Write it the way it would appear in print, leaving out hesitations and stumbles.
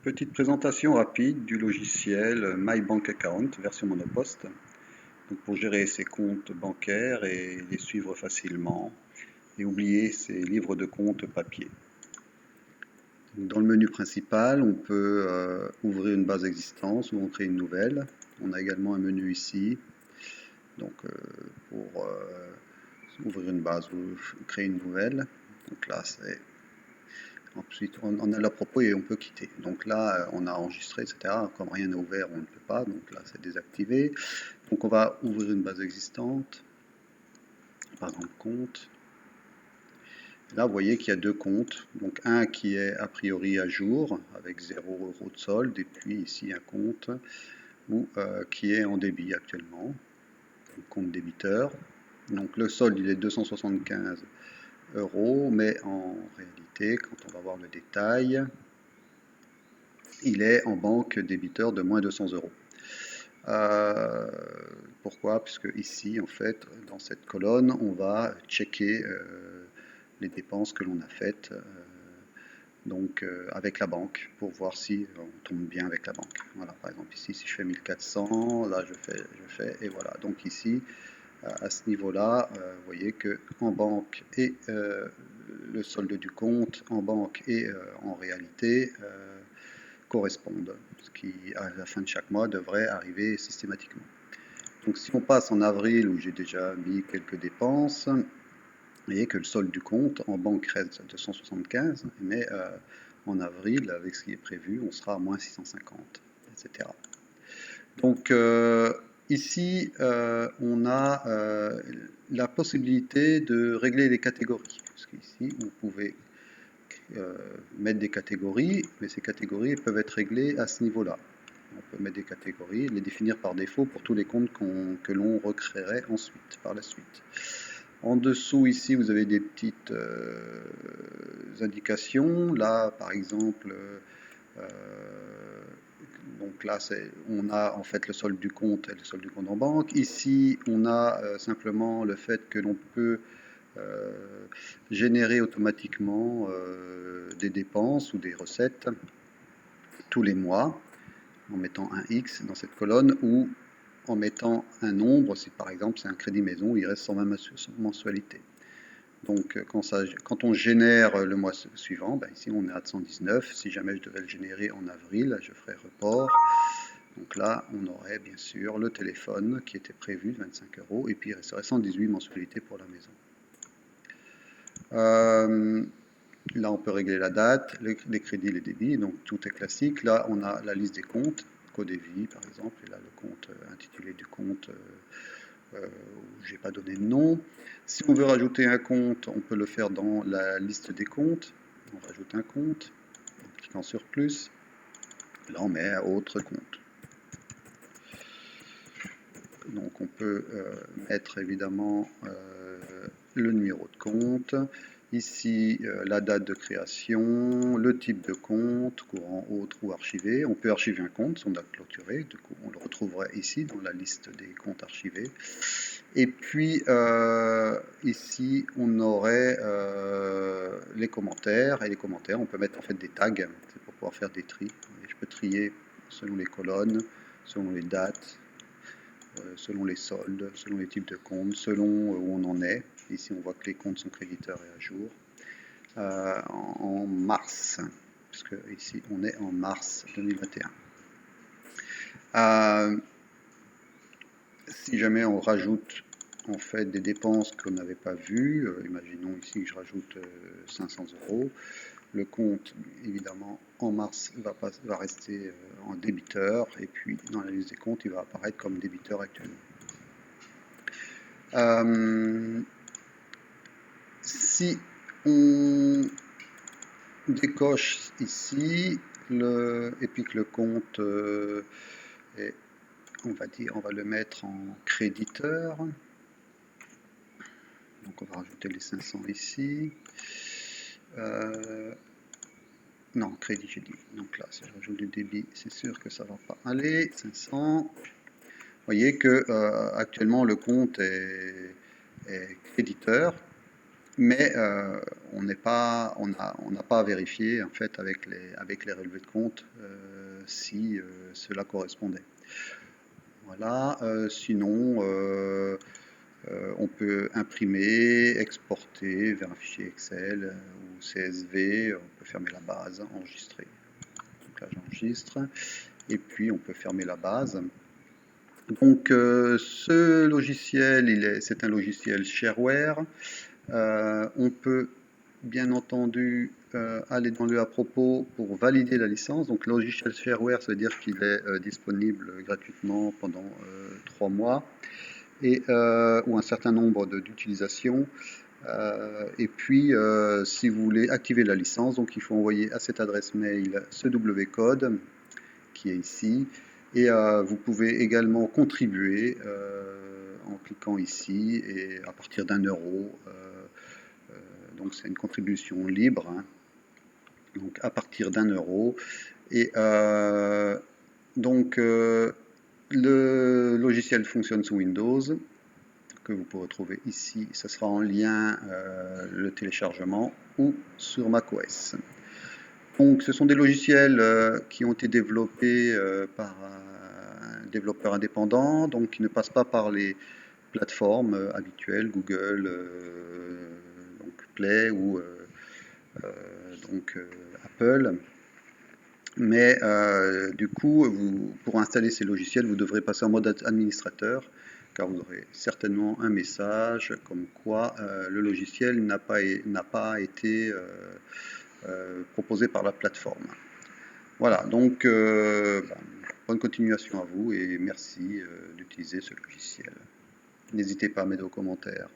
Petite présentation rapide du logiciel My Bank Account version Monopost. Donc pour gérer ses comptes bancaires et les suivre facilement et oublier ses livres de compte papier. Donc dans le menu principal, on peut ouvrir une base existante ou en créer une nouvelle. On a également un menu ici. Donc pour ouvrir une base ou créer une nouvelle. Donc là c'est Ensuite, on a le propos et on peut quitter. Donc là, on a enregistré, etc. Comme rien n'est ouvert, on ne peut pas. Donc là, c'est désactivé. Donc on va ouvrir une base existante. Par exemple, compte. Là, vous voyez qu'il y a deux comptes. Donc un qui est a priori à jour, avec 0 € de solde. Et puis ici, un compte qui est en débit actuellement. Donc, compte débiteur. Donc le solde, il est 275 €. Mais en réalité, quand on va voir le détail, il est en banque débiteur de moins 200 €. Pourquoi? Puisque ici, en fait, dans cette colonne, on va checker les dépenses que l'on a faites avec la banque pour voir si on tombe bien avec la banque. Voilà, par exemple ici, si je fais 1400, là je fais et voilà. Donc ici, à ce niveau-là, vous voyez que en banque et le solde du compte en banque et en réalité correspondent, ce qui à la fin de chaque mois devrait arriver systématiquement. Donc si on passe en avril où j'ai déjà mis quelques dépenses, vous voyez que le solde du compte en banque reste à 275, mais en avril, avec ce qui est prévu, on sera à moins 650, etc. Donc ici, on a la possibilité de régler les catégories. Parce qu'ici, vous pouvez mettre des catégories, mais ces catégories peuvent être réglées à ce niveau-là. On peut mettre des catégories, les définir par défaut pour tous les comptes que l'on recréerait ensuite, par la suite. En dessous, ici, vous avez des petites indications. Là, par exemple, donc là, on a en fait le solde du compte et le solde du compte en banque. Ici, on a simplement le fait que l'on peut générer automatiquement des dépenses ou des recettes tous les mois en mettant un X dans cette colonne ou en mettant un nombre, si par exemple c'est un crédit maison, il reste 120 mensualités. Donc quand on génère le mois suivant, ben ici on est à 119, si jamais je devais le générer en avril, je ferais report. Donc là, on aurait bien sûr le téléphone qui était prévu de 25 €, et puis il resterait 118 mensualités pour la maison. Là, on peut régler la date, les crédits, les débits, donc tout est classique. Là, on a la liste des comptes, Codevie par exemple, et là, le compte intitulé du compte où je n'ai pas donné de nom. Si on veut rajouter un compte, on peut le faire dans la liste des comptes. On rajoute un compte, en cliquant sur plus. Là, on met autre compte. Donc, on peut mettre évidemment le numéro de compte. Ici, la date de création, le type de compte, courant, autre ou archivé. On peut archiver un compte si on a clôturé. Du coup, on le retrouverait ici dans la liste des comptes archivés. Et puis, ici, on aurait les commentaires. Et les commentaires, on peut mettre en fait des tags. C'est pour pouvoir faire des tris. Et je peux trier selon les colonnes, selon les dates, selon les soldes, selon les types de comptes, selon où on en est. Ici, on voit que les comptes sont créditeurs et à jour. En mars, puisque ici, on est en mars 2021. Si jamais on rajoute en fait des dépenses qu'on n'avait pas vues, imaginons ici que je rajoute 500 €, le compte évidemment en mars va rester en débiteur, et puis dans la liste des comptes il va apparaître comme débiteur actuellement. Si on décoche ici et puis que le compte est, on va le mettre en créditeur. Donc on va rajouter les 500 ici. Non, crédit j'ai dit. Donc là, si je rajoute du débit, c'est sûr que ça ne va pas aller. 500. Vous voyez que actuellement le compte est créditeur. mais on n'a pas à vérifier en fait avec les relevés de compte si cela correspondait. Voilà, sinon on peut imprimer, exporter vers un fichier Excel ou CSV, on peut fermer la base, enregistrer. Donc là j'enregistre, et puis on peut fermer la base. Donc ce logiciel, c'est un logiciel shareware. On peut bien entendu aller dans le à propos pour valider la licence. Donc logiciel shareware, ça veut dire qu'il est disponible gratuitement pendant 3 mois et, ou un certain nombre d'utilisations. Et puis, si vous voulez activer la licence, donc il faut envoyer à cette adresse mail ce wcode qui est ici. Et vous pouvez également contribuer en cliquant ici et à partir d'1 €. Donc c'est une contribution libre, hein, donc à partir d'1 €. Et donc le logiciel fonctionne sous Windows, que vous pourrez trouver ici. Ça sera en lien le téléchargement, ou sur macOS. Donc ce sont des logiciels qui ont été développés par un développeur indépendant, donc qui ne passent pas par les plateformes habituelles, Google, donc Play ou donc Apple. Mais du coup, pour installer ces logiciels, vous devrez passer en mode administrateur, car vous aurez certainement un message comme quoi le logiciel n'a pas été proposé par la plateforme. Voilà, donc bonne continuation à vous et merci d'utiliser ce logiciel. N'hésitez pas à mettre vos commentaires.